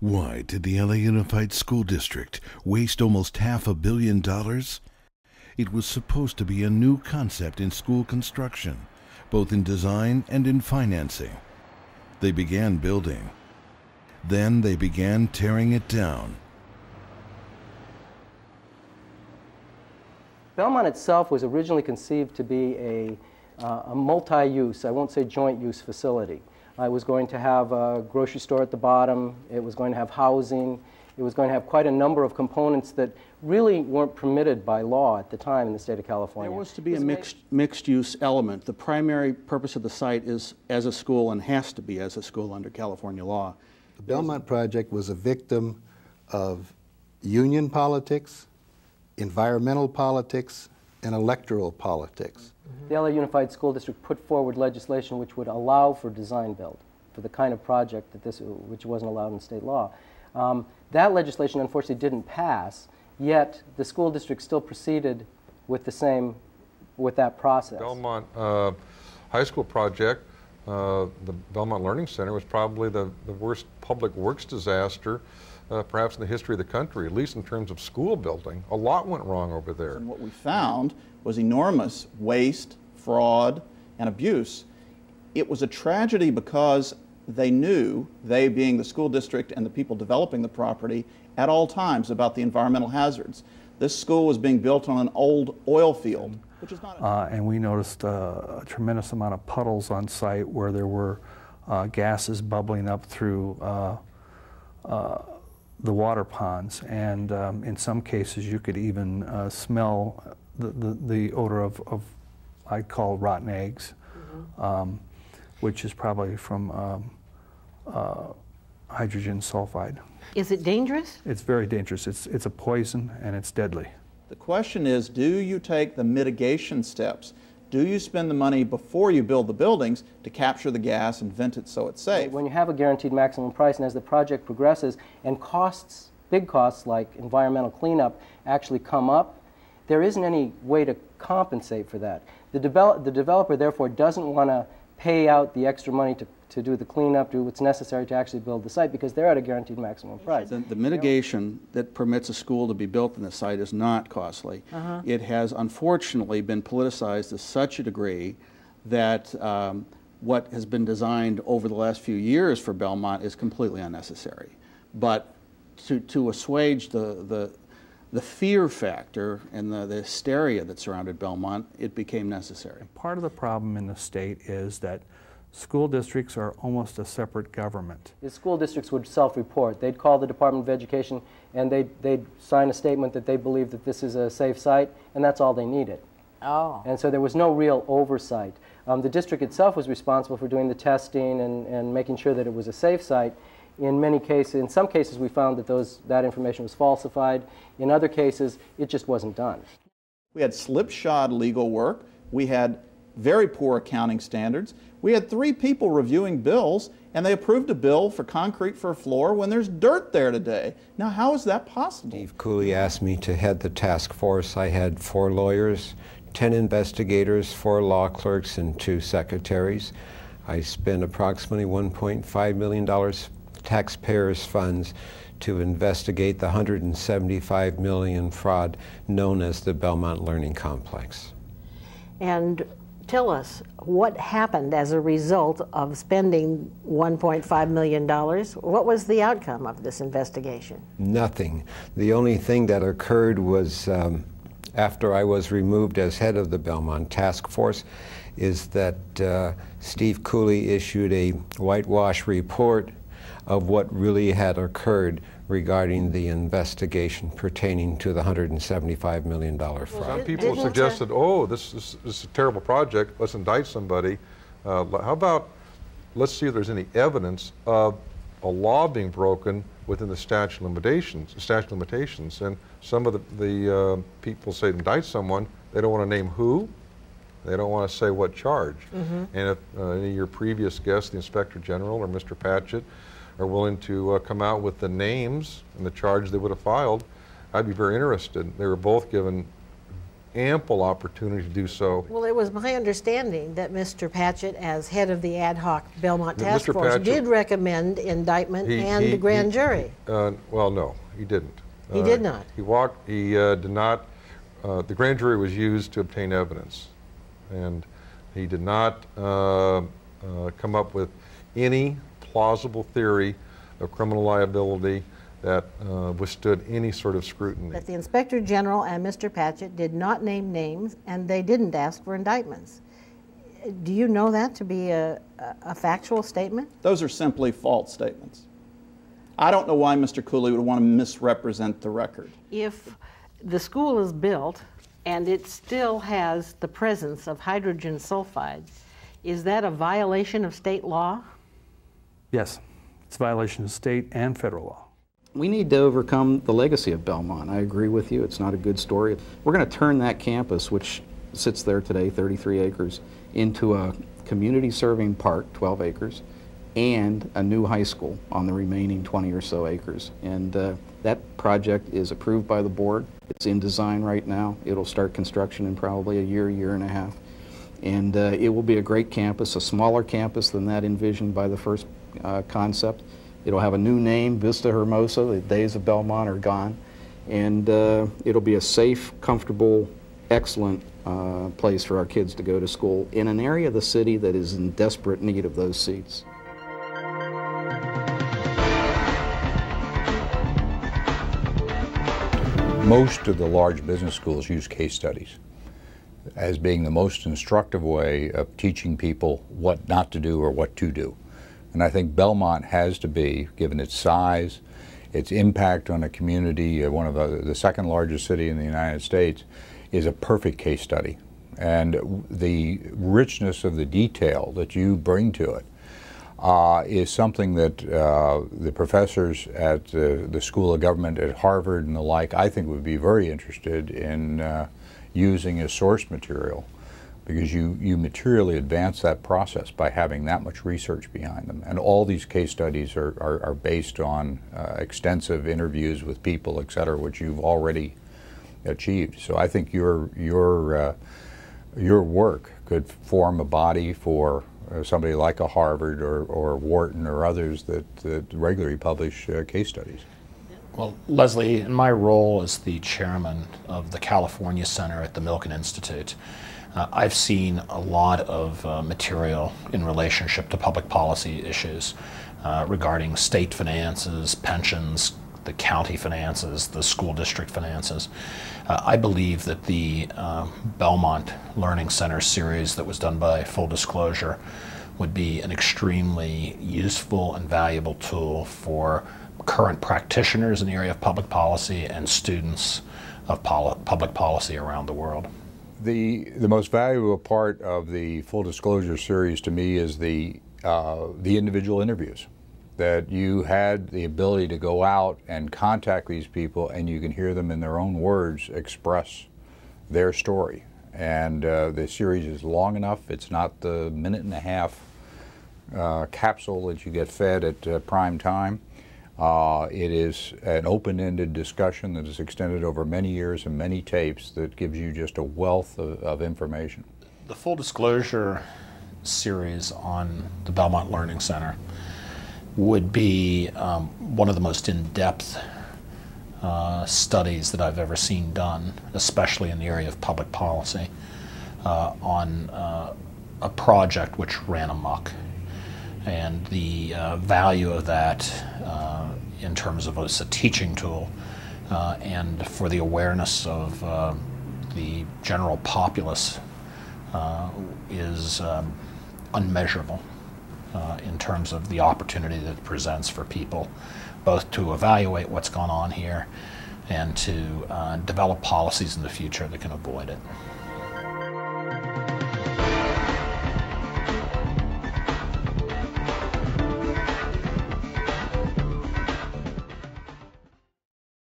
Why did the LA Unified School District waste almost $500 million? It was supposed to be a new concept in school construction, both in design and in financing. They began building. Then they began tearing it down. Belmont itself was originally conceived to be a multi-use, I won't say joint-use facility. It was going to have a grocery store at the bottom. It was going to have housing. It was going to have quite a number of components that really weren't permitted by law at the time in the state of California. There was to be a mixed-use element. The primary purpose of the site is as a school and has to be as a school under California law. The Belmont project was a victim of union politics, environmental politics, and electoral politics. The LA Unified School District put forward legislation which would allow for design build, for the kind of project that which wasn't allowed in state law. That legislation unfortunately didn't pass, yet the school district still proceeded with that process. Belmont High School project, the Belmont Learning Center, was probably the worst public works disaster perhaps in the history of the country, at least in terms of school building. A lot went wrong over there. And what we found was enormous waste, fraud, and abuse. It was a tragedy because they knew, they being the school district and the people developing the property, at all times about the environmental hazards. This school was being built on an old oil field, which is not and we noticed a tremendous amount of puddles on site where there were gases bubbling up through the water ponds, and in some cases you could even smell the odor of I'd call rotten eggs, which is probably from hydrogen sulfide. Is it dangerous? It's very dangerous. It's a poison and it's deadly. The question is, do you take the mitigation steps? Do you spend the money before you build the buildings to capture the gas and vent it so it's safe? When you have a guaranteed maximum price, and as the project progresses and costs, big costs like environmental cleanup actually come up, there isn't any way to compensate for that. The developer therefore doesn't want to pay out the extra money to do the cleanup, do what's necessary to actually build the site, because they're at a guaranteed maximum price. The mitigation that permits a school to be built in the site is not costly. It has unfortunately been politicized to such a degree that what has been designed over the last few years for Belmont is completely unnecessary. But to assuage the fear factor and the hysteria that surrounded Belmont, it became necessary. Part of the problem in the state is that school districts are almost a separate government. The school districts would self-report. They'd call the Department of Education and they'd sign a statement that they believe that this is a safe site, and that's all they needed. Oh. And so there was no real oversight. The district itself was responsible for doing the testing and making sure that it was a safe site. In some cases we found that that information was falsified. In other cases it just wasn't done. We had slipshod legal work. We had very poor accounting standards. We had 3 people reviewing bills, and they approved a bill for concrete for a floor when there's dirt there today. Now, how is that possible? Steve Cooley asked me to head the task force. I had 4 lawyers, 10 investigators, 4 law clerks, and 2 secretaries. I spent approximately $1.5 million taxpayers' funds to investigate the $175 million fraud known as the Belmont Learning Complex. And tell us, what happened as a result of spending $1.5 million? What was the outcome of this investigation? Nothing. The only thing that occurred was after I was removed as head of the Belmont Task Force, is that Steve Cooley issued a whitewash report of what really had occurred regarding the investigation pertaining to the $175 million fraud. Some people suggested, oh, this is a terrible project, let's indict somebody. How about, let's see if there's any evidence of a law being broken within the statute of limitations. And some of the people say to indict someone, they don't want to name who, they don't want to say what charge. And if any of your previous guests, the Inspector General or Mr. Patchett, are willing to come out with the names and the charge they would have filed, I'd be very interested. They were both given ample opportunity to do so. Well, it was my understanding that Mr. Patchett, as head of the ad hoc Belmont Task Mr. Force, Patchett, did recommend indictment and he- a grand jury. Well, no, he didn't. He did not. He did not. The grand jury was used to obtain evidence, and he did not come up with any plausible theory of criminal liability that withstood any sort of scrutiny. But the Inspector General and Mr. Patchett did not name names, and they didn't ask for indictments. Do you know that to be a factual statement? Those are simply false statements. I don't know why Mr. Cooley would want to misrepresent the record. If the school is built and it still has the presence of hydrogen sulfide, is that a violation of state law? Yes, it's a violation of state and federal law. We need to overcome the legacy of Belmont. I agree with you. It's not a good story. We're going to turn that campus, which sits there today, 33 acres, into a community-serving park, 12 acres, and a new high school on the remaining 20 or so acres. And that project is approved by the board. It's in design right now. It'll start construction in probably a year, year and a half. And it will be a great campus, a smaller campus than that envisioned by the first concept. It'll have a new name, Vista Hermosa. The days of Belmont are gone. And it'll be a safe, comfortable, excellent place for our kids to go to school in an area of the city that is in desperate need of those seats. Most of the large business schools use case studies as being the most instructive way of teaching people what not to do or what to do. And I think Belmont has to be, given its size, its impact on a community, one of the second largest city in the United States, is a perfect case study. And the richness of the detail that you bring to it is something that the professors at the School of Government at Harvard and the like, I think, would be very interested in using as source material, because you materially advance that process by having that much research behind them. And all these case studies are based on extensive interviews with people, et cetera, which you've already achieved. So I think your work could form a body for somebody like a Harvard or Wharton or others that regularly publish case studies. Well, Leslie, in my role as the chairman of the California Center at the Milken Institute, I've seen a lot of material in relationship to public policy issues regarding state finances, pensions, the county finances, the school district finances. I believe that the Belmont Learning Center series that was done by Full Disclosure would be an extremely useful and valuable tool for current practitioners in the area of public policy and students of public policy around the world. The most valuable part of the Full Disclosure series to me is the individual interviews. That you had the ability to go out and contact these people, and you can hear them in their own words express their story. And the series is long enough. It's not the minute-and-a-half capsule that you get fed at prime time. It is an open-ended discussion that is extended over many years and many tapes that gives you just a wealth of information. The Full Disclosure series on the Belmont Learning Center would be one of the most in-depth studies that I've ever seen done, especially in the area of public policy, on a project which ran amok. And the value of that in terms of as a teaching tool and for the awareness of the general populace is unmeasurable. In terms of the opportunity that it presents for people, both to evaluate what's gone on here and to develop policies in the future that can avoid it.